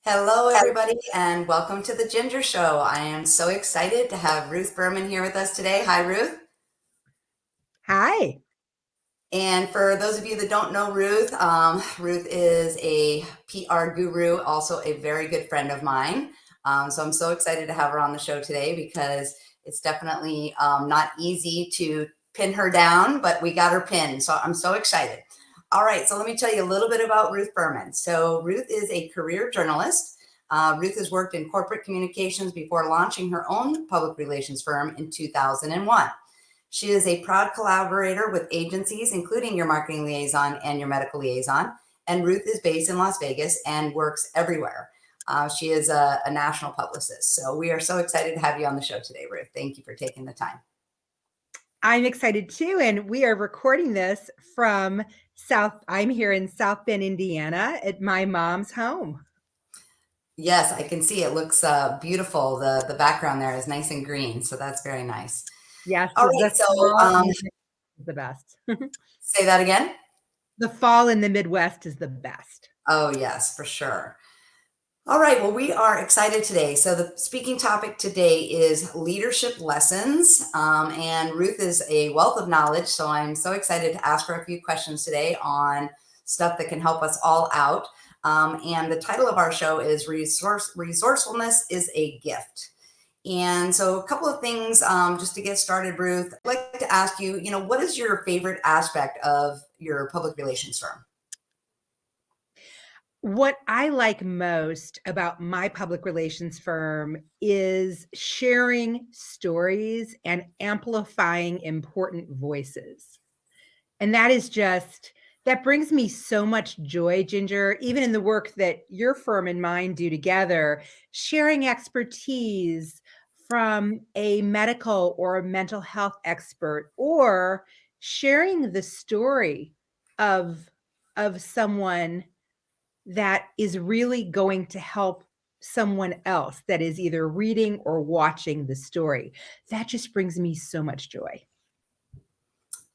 Hello, everybody, and welcome to the Ginger Show. I am so excited to have Ruth Furman here with us today. Hi, Ruth. Hi. And for those of you that don't know Ruth, Ruth is a PR guru, also a very good friend of mine. So I'm so excited to have her on the show today because it's definitely not easy to pin her down, but we got her pinned. So I'm so excited. All right, so let me tell you a little bit about Ruth Furman. So Ruth is a career journalist. Ruth has worked in corporate communications before launching her own public relations firm in 2001. She is a proud collaborator with agencies, including your marketing liaison and your medical liaison. And Ruth is based in Las Vegas and works everywhere. She is a national publicist. So we are so excited to have you on the show today, Ruth. Thank you for taking the time. I'm excited too. And we are recording this from I'm here in South Bend, Indiana at my mom's home. Yes, I can see it looks beautiful. The background there is nice and green. So that's very nice. Yes, All right. the So fall is the best. say that again. The fall in the Midwest is the best. Oh, yes, for sure. All right, well, we are excited today. So, the speaking topic today is leadership lessons. And Ruth is a wealth of knowledge. So, I'm so excited to ask her a few questions today on stuff that can help us all out. And the title of our show is Resourcefulness is a Gift. And so, a couple of things just to get started, Ruth. I'd like to ask you, what is your favorite aspect of your public relations firm? What I like most about my public relations firm is sharing stories and amplifying important voices. And that brings me so much joy, Ginger, even in the work that your firm and mine do together, sharing expertise from a medical or a mental health expert, or sharing the story of, of someone that is really going to help someone else that is either reading or watching the story. That just brings me so much joy.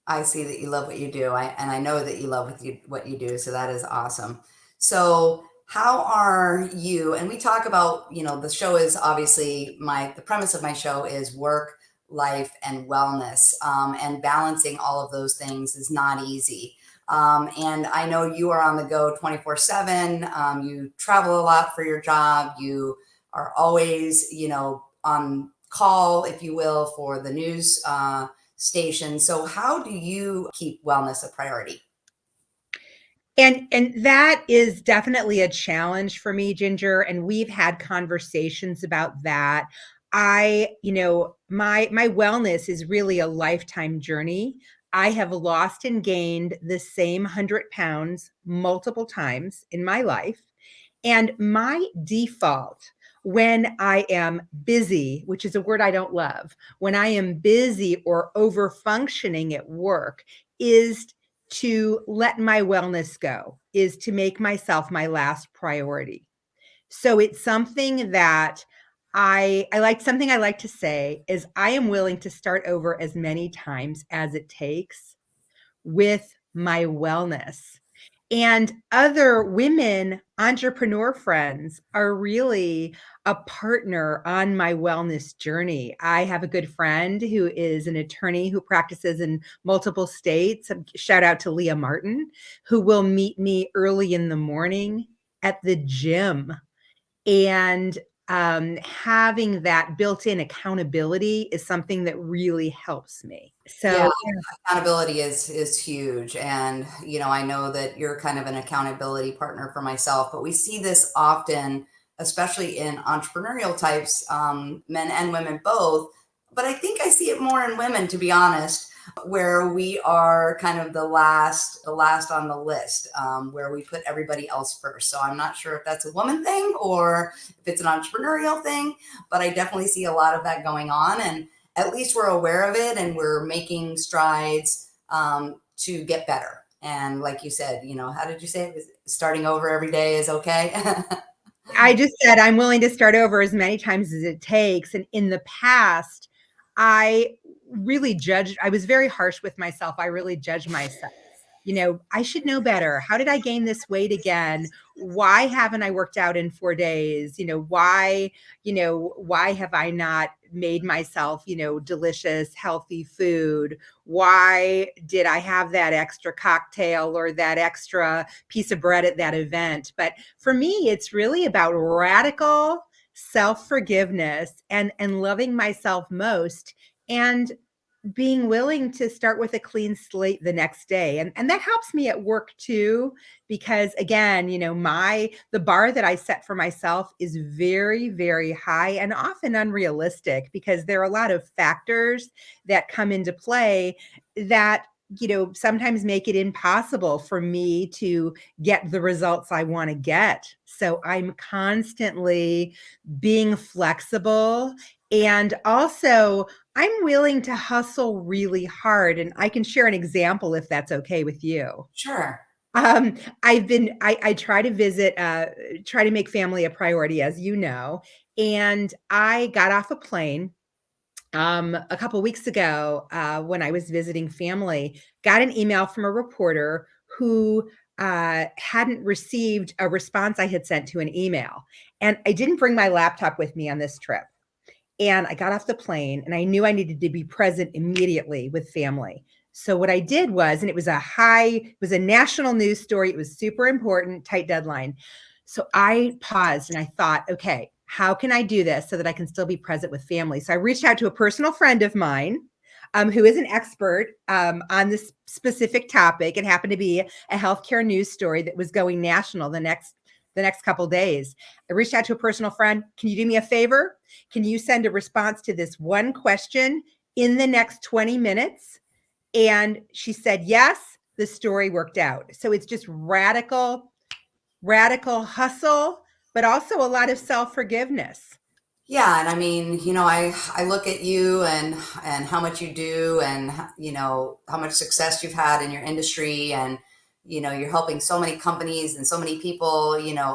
I see that you love what you do. And I know that you love what you do. So that is awesome. So how are you? And we talk about, the show is obviously the premise of my show is work, life, and wellness. And balancing all of those things is not easy. And I know you are on the go 24/7. You travel a lot for your job. You are always, on call, if you will, for the news station. So how do you keep wellness a priority? And that is definitely a challenge for me, Ginger, and we've had conversations about that. My wellness is really a lifetime journey. I have lost and gained the same 100 pounds multiple times in my life. And my default when I am busy, which is a word I don't love, when I am busy or over functioning at work, is to let my wellness go, is to make myself my last priority. So it's something that I like. Something I like to say is I am willing to start over as many times as it takes with my wellness. And other women entrepreneur friends are really a partner on my wellness journey. I have a good friend who is an attorney who practices in multiple states. Shout out to Leah Martin, who will meet me early in the morning at the gym. And having that built-in accountability is something that really helps me. Yeah, So accountability is huge. And, I know that you're kind of an accountability partner for myself, but we see this often, especially in entrepreneurial types, men and women both. But I think I see it more in women, to be honest, where we are kind of the last on the list, where we put everybody else first. So I'm not sure if that's a woman thing or if it's an entrepreneurial thing, but I definitely see a lot of that going on. And at least we're aware of it and we're making strides to get better. And like you said, how did you say it? Starting over every day is okay? I just said I'm willing to start over as many times as it takes. And in the past, I was very harsh with myself. I really judged myself I should know better. How did I gain this weight again? Why haven't I worked out in 4 days? Why have I not made myself, delicious, healthy food? Why did I have that extra cocktail or that extra piece of bread at that event? But for me, it's really about radical self-forgiveness and loving myself most, and being willing to start with a clean slate the next day. And that helps me at work too, because again, the bar that I set for myself is very, very high and often unrealistic, because there are a lot of factors that come into play that sometimes make it impossible for me to get the results I want to get. So I'm constantly being flexible, and also I'm willing to hustle really hard. And I can share an example if that's okay with you. Sure. I try to try to make family a priority, as you know. And I got off a plane a couple weeks ago, when I was visiting family, got an email from a reporter who hadn't received a response I had sent to an email. And I didn't bring my laptop with me on this trip. And I got off the plane and I knew I needed to be present immediately with family. So what I did was, and it was a national news story. It was super important, tight deadline. So I paused and I thought, okay, how can I do this so that I can still be present with family? So I reached out to a personal friend of mine, who is an expert on this specific topic. It happened to be a healthcare news story that was going national the next couple days. I reached out to a personal friend. Can you do me a favor? Can you send a response to this one question in the next 20 minutes? And she said, yes, the story worked out. So it's just radical hustle, but also a lot of self-forgiveness. Yeah, and I mean, I look at you and how much you do, and how much success you've had in your industry, and you're helping so many companies and so many people,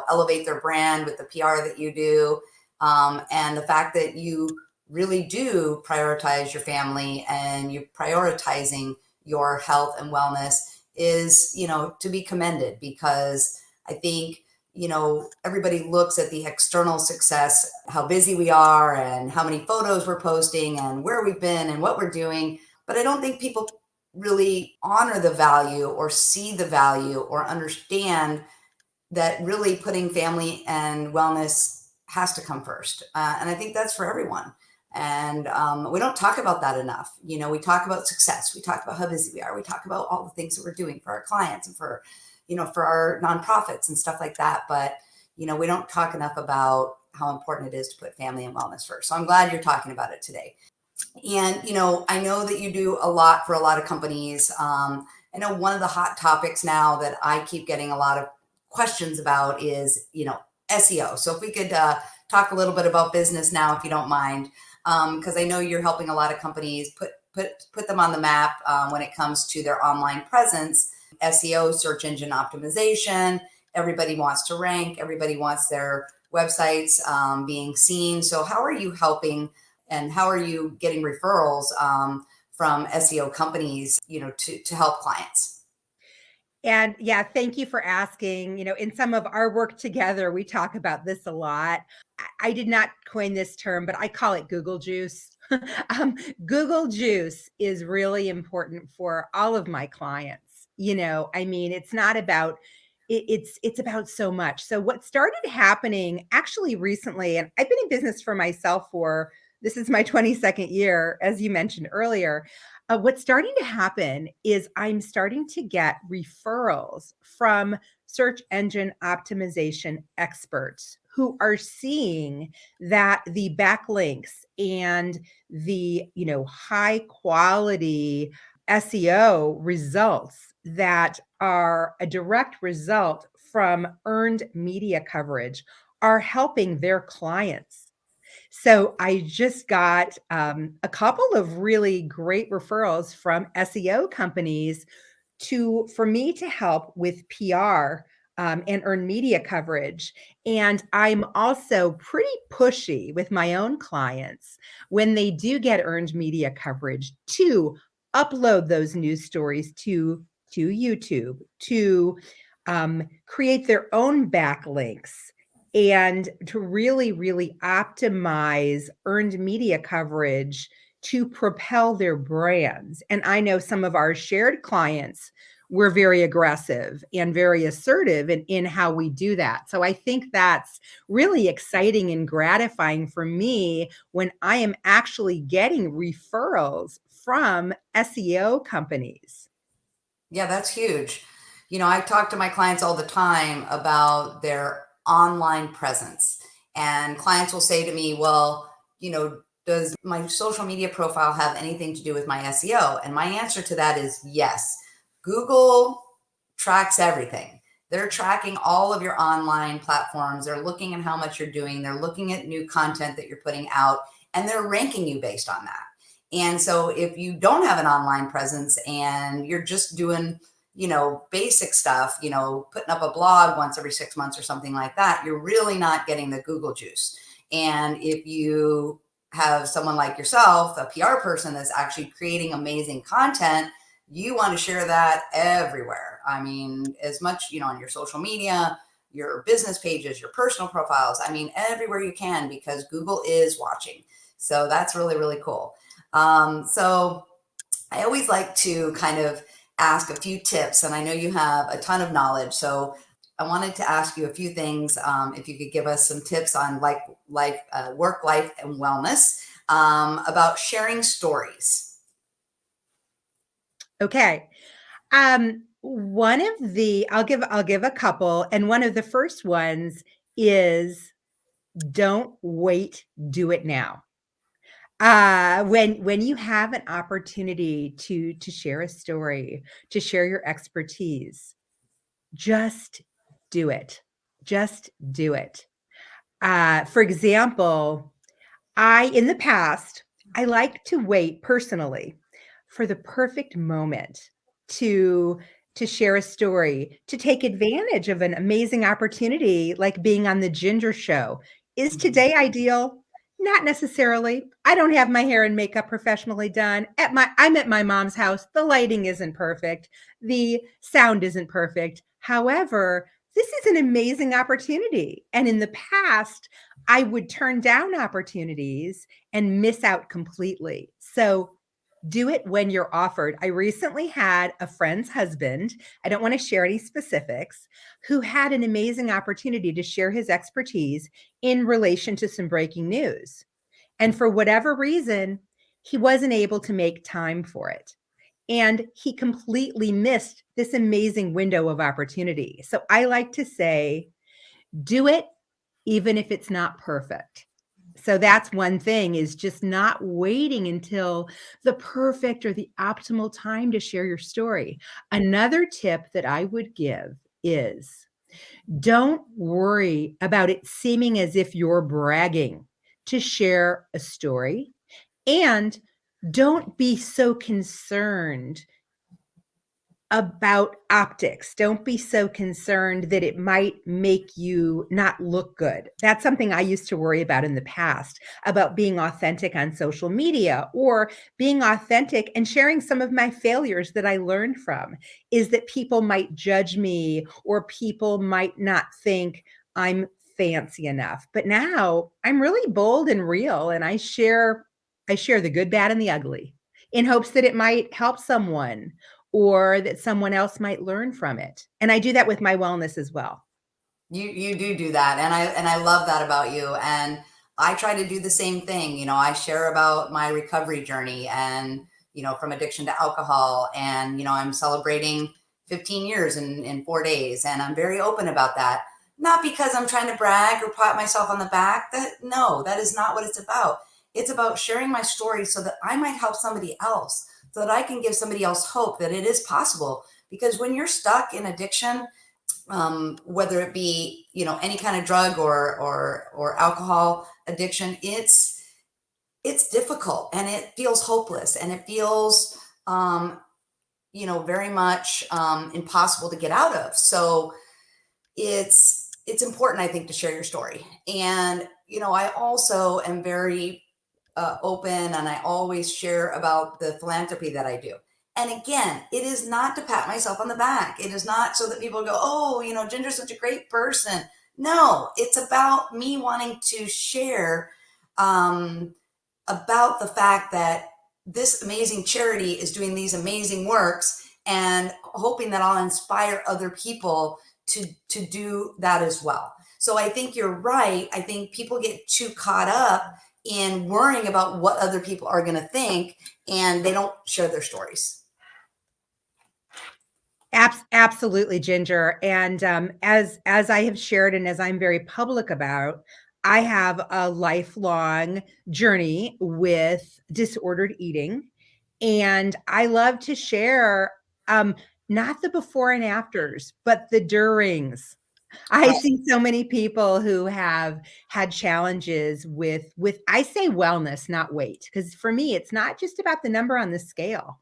elevate their brand with the PR that you do, and the fact that you really do prioritize your family and you're prioritizing your health and wellness is, to be commended, because I think everybody looks at the external success, how busy we are and how many photos we're posting and where we've been and what we're doing. But I don't think people really honor the value or see the value or understand that really putting family and wellness has to come first. And I think that's for everyone. And we don't talk about that enough. We talk about success. We talk about how busy we are. We talk about all the things that we're doing for our clients and for our nonprofits and stuff like that. But, we don't talk enough about how important it is to put family and wellness first. So I'm glad you're talking about it today. And, I know that you do a lot for a lot of companies. I know one of the hot topics now that I keep getting a lot of questions about is, SEO. So if we could talk a little bit about business now, if you don't mind, because I know you're helping a lot of companies put them on the map when it comes to their online presence. SEO, search engine optimization. Everybody wants to rank. Everybody wants their websites being seen. So how are you helping, and how are you getting referrals from SEO companies, to help clients? And yeah, thank you for asking. In some of our work together, we talk about this a lot. I did not coin this term, but I call it Google juice. Google juice is really important for all of my clients. I mean, it's not about it's about so much. So what started happening actually recently, and I've been in business for myself for, this is my 22nd year, as you mentioned earlier. What's starting to happen is I'm starting to get referrals from search engine optimization experts who are seeing that the backlinks and the high quality SEO results that are a direct result from earned media coverage are helping their clients. So I just got a couple of really great referrals from SEO companies for me to help with PR and earn media coverage. And I'm also pretty pushy with my own clients when they do get earned media coverage to upload those news stories to to YouTube to create their own backlinks and to really, really optimize earned media coverage to propel their brands. And I know some of our shared clients were very aggressive and very assertive in how we do that. So I think that's really exciting and gratifying for me when I am actually getting referrals from SEO companies. Yeah, that's huge. I talk to my clients all the time about their online presence. And clients will say to me, well, does my social media profile have anything to do with my SEO? And my answer to that is yes. Google tracks everything. They're tracking all of your online platforms. They're looking at how much you're doing. They're looking at new content that you're putting out, and they're ranking you based on that. And so if you don't have an online presence and you're just doing, basic stuff, putting up a blog once every 6 months or something like that, you're really not getting the Google juice. And if you have someone like yourself, a PR person that's actually creating amazing content, you want to share that everywhere. I mean, as much, on your social media, your business pages, your personal profiles, I mean, everywhere you can, because Google is watching. So that's really, really cool. So I always like to kind of ask a few tips, and I know you have a ton of knowledge. So I wanted to ask you a few things. If you could give us some tips on work, life, and wellness, about sharing stories. Okay. One of the I'll give a couple, and one of the first ones is don't wait, do it now. When you have an opportunity to share a story, to share your expertise, just do it. Just do it. For example, in the past, I like to wait personally for the perfect moment to to share a story, to take advantage of an amazing opportunity like being on the Ginger Show. Is Mhm. today ideal? Not necessarily. I don't have my hair and makeup professionally done. I'm at my mom's house. The lighting isn't perfect. The sound isn't perfect. However, this is an amazing opportunity. And in the past, I would turn down opportunities and miss out completely. So do it when you're offered. I recently had a friend's husband, I don't want to share any specifics, who had an amazing opportunity to share his expertise in relation to some breaking news. And for whatever reason, he wasn't able to make time for it. And he completely missed this amazing window of opportunity. So I like to say, do it even if it's not perfect. So that's one thing, is just not waiting until the perfect or the optimal time to share your story. Another tip that I would give is don't worry about it seeming as if you're bragging to share a story, and don't be so concerned about optics. Don't be so concerned that it might make you not look good. That's something I used to worry about in the past, about being authentic on social media, or being authentic and sharing some of my failures that I learned from, is that people might judge me, or people might not think I'm fancy enough. But now I'm really bold and real, and I share the good, bad, and the ugly in hopes that it might help someone, or that someone else might learn from it. And I do that with my wellness as well. You do that, and I love that about you. And I try to do the same thing. I share about my recovery journey, and from addiction to alcohol, and I'm celebrating 15 years in 4 days, and I'm very open about that. Not because I'm trying to brag or pat myself on the back. That is not what it's about. It's about sharing my story so that I might help somebody else, so that I can give somebody else hope that it is possible. Because when you're stuck in addiction, whether it be any kind of drug or alcohol addiction, it's difficult, and it feels hopeless, and it feels very much impossible to get out of. So it's important, I think, to share your story. And I also am very open, and I always share about the philanthropy that I do. And again, it is not to pat myself on the back. It is not so that people go, oh, Ginger's such a great person. No, it's about me wanting to share about the fact that this amazing charity is doing these amazing works, and hoping that I'll inspire other people to do that as well. So I think you're right. I think people get too caught up in worrying about what other people are going to think, and they don't share their stories. Absolutely, Ginger. And as I have shared and as I'm very public about, I have a lifelong journey with disordered eating, and I love to share not the before and afters, but the durings. I see so many people who have had challenges with I say wellness, not weight, because for me, it's not just about the number on the scale.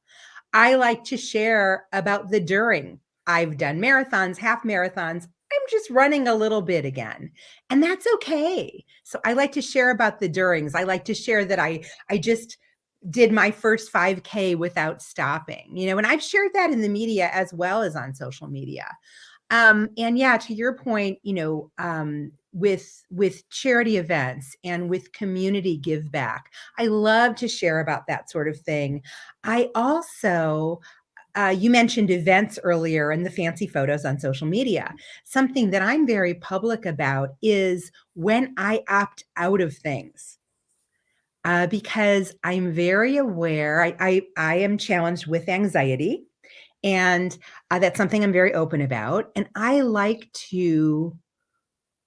I like to share about the during. I've done marathons, half marathons. I'm just running a little bit again. And that's okay. So I like to share about the durings. I like to share that I just did my first 5K without stopping, and I've shared that in the media as well as on social media. And yeah, to your point, with charity events and with community give back, I love to share about that sort of thing. I also, you mentioned events earlier and the fancy photos on social media. Something that I'm very public about is when I opt out of things. Because I'm very aware, I am challenged with anxiety, and that's something I'm very open about. And I like to,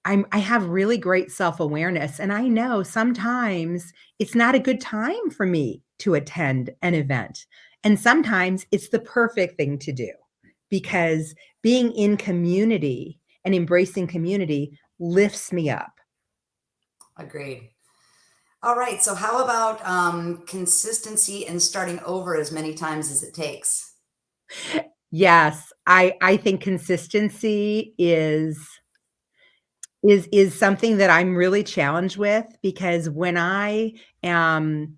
I have really great self awareness, and I know sometimes it's not a good time for me to attend an event. And sometimes it's the perfect thing to do because being in community and embracing community lifts me up. Agreed. All right. So how about consistency and starting over as many times as it takes? Yes, I think consistency is something that I'm really challenged with because when I am,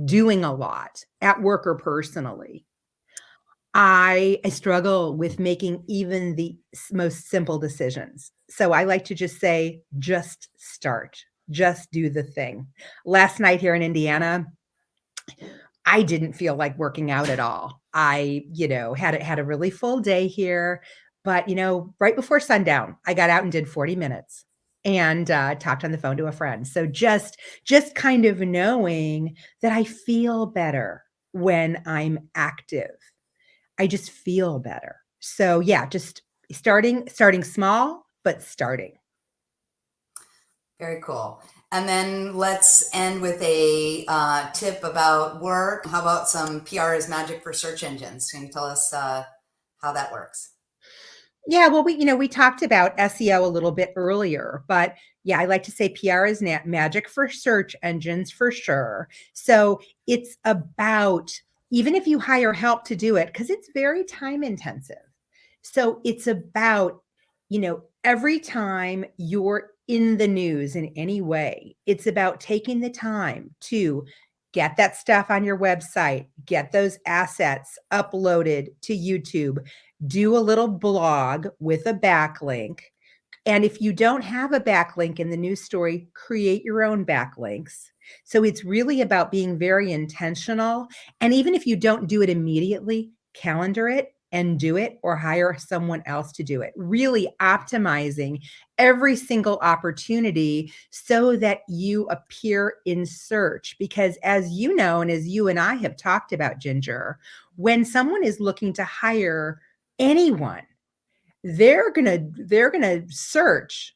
doing a lot at work or personally, I struggle with making even the most simple decisions. So I like to just say, just start, just do the thing. Last night here in Indiana, I didn't feel like working out at all. I, had a really full day here, but right before sundown, I got out and did 40 minutes and talked on the phone to a friend. So just kind of knowing that I feel better when I'm active. I just feel better. So yeah, just starting small, but starting. Very cool. And then let's end with a tip about work. How about some PR is magic for search engines? Can you tell us how that works? Yeah, well, we talked about SEO a little bit earlier, but yeah, I like to say PR is magic for search engines for sure. So it's about, even if you hire help to do it, because it's very time intensive. So it's about, every time you're in the news in any way, it's about taking the time to get that stuff on your website, get those assets uploaded to YouTube, do a little blog with a backlink. And if you don't have a backlink in the news story, create your own backlinks. So it's really about being very intentional. And even if you don't do it immediately, calendar it and do it or hire someone else to do it. Really optimizing every single opportunity so that you appear in search. Because as you know, and as you and I have talked about, Ginger, when someone is looking to hire anyone, they're gonna search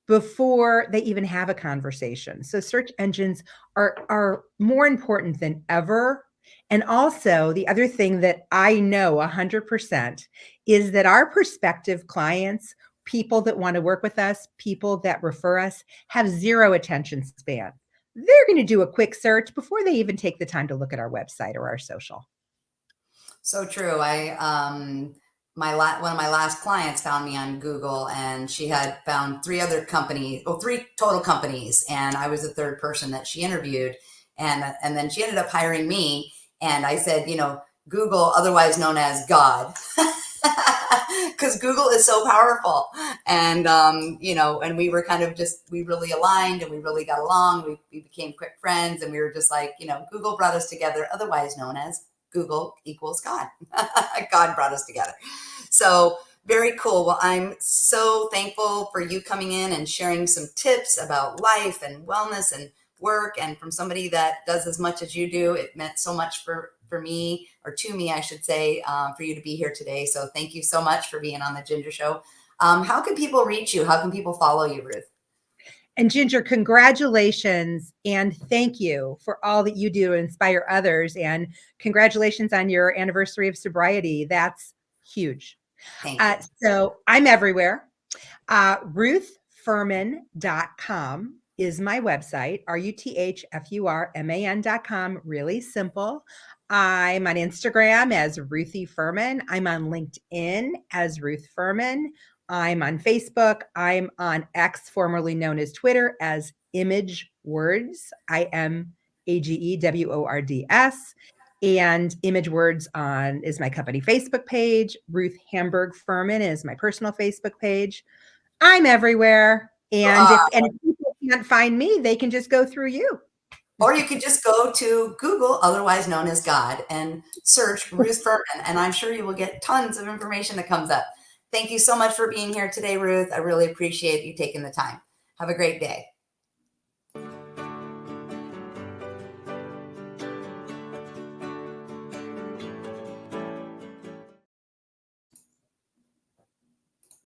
before they even have a conversation. So search engines are more important than ever. And also the other thing that I know 100% is that our prospective clients, people that want to work with us, people that refer us, have zero attention span. They're going to do a quick search before they even take the time to look at our website or our social. So true. One of my last clients found me on Google, and she had found three total companies, and I was the third person that she interviewed, and then she ended up hiring me. And I said, Google, otherwise known as God. Because Google is so powerful. And, and we were kind of we really aligned and we really got along. We became quick friends and we were just like, Google brought us together, otherwise known as Google equals God. God brought us together. So very cool. Well, I'm so thankful for you coming in and sharing some tips about life and wellness and work. And from somebody that does as much as you do, it meant so much for me, or to me, I should say, for you to be here today. So thank you so much for being on the Ginger Show. How can people reach you? How can people follow you, Ruth? And Ginger, congratulations and thank you for all that you do to inspire others. And congratulations on your anniversary of sobriety. That's huge. Thank you. So I'm everywhere. RuthFurman.com is my website, RuthFurman.com. Really simple. I'm on Instagram as Ruthie Furman. I'm on LinkedIn as Ruth Furman. I'm on Facebook. I'm on X, formerly known as Twitter, as ImageWords. ImageWords. And ImageWords is my company Facebook page. Ruth Hamburg Furman is my personal Facebook page. I'm everywhere. And if people can't find me, they can just go through you. Or you could just go to Google, otherwise known as God, and search Ruth Furman, and I'm sure you will get tons of information that comes up. Thank you so much for being here today, Ruth. I really appreciate you taking the time. Have a great day.